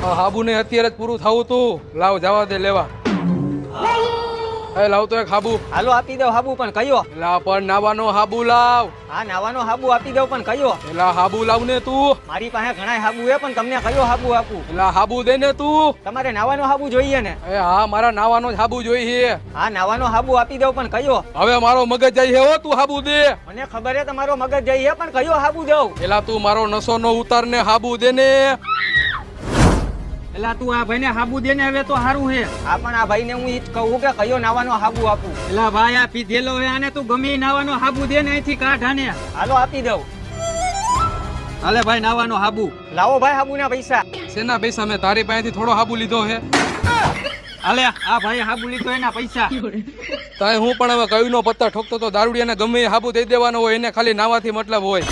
હાબુ ને અત્યારે જ પૂરું થવું તું. લાવ જવા દે લેવા. એ લાવ તો એક હાબુ. હાલો આપી દઉં હાબુ, પણ કયો? એલા પણ નાવાનો હાબુ લાવ. હા નાવાનો હાબુ આપી દઉં, પણ કયો? એલા હાબુ લાવ ને તું. મારી પાસે ઘણા હાબુ છે, પણ તમને કયો હાબુ આપું? એલા હાબુ દે ને તું. તમારે નાવાનો હાબુ જોઈએ ને? એ હા મારા નાવાનો જ હાબુ જોઈએ. હા નાવાનો હાબુ આપી દઉં, પણ કયો? હવે મારો મગજ જાય હે હો, તું હાબુ દે. મને ખબર છે તમારો મગજ જઈ છે, પણ કયો હાબુ દઉં? એલા તું મારો નસો નો ઉતાર ને હાબુ દે ને. એલા તું આ ભાઈને હાબુ દે ને, હવે તો સારું છે. હા પણ આ ભાઈને હું ઈ જ કહું કે કયો નાવાનો હાબુ આપું? એલા ભાઈ આ પીધેલો હે, આને તું ગમે ઈ નાવાનો હાબુ દે ને, અહીંથી કાઢ આને. હાલો આપી દઉં. હાલે ભાઈ નાવાનો હાબુ લાવો. ભાઈ હાબુ ના પૈસા. શેના પૈસા? મેં તારી પાસેથી થોડો હાબુ લીધો હે. હાલે આ ભાઈ હાબુ લીધો એના પૈસા. તાય હું પણ હવે કયું નો પત્તા ઠોકતો તો દારૂડિયાને ગમે એ હાબુ દઈ દેવાનો હોય, એને ખાલી નાવાથી મતલબ હોય.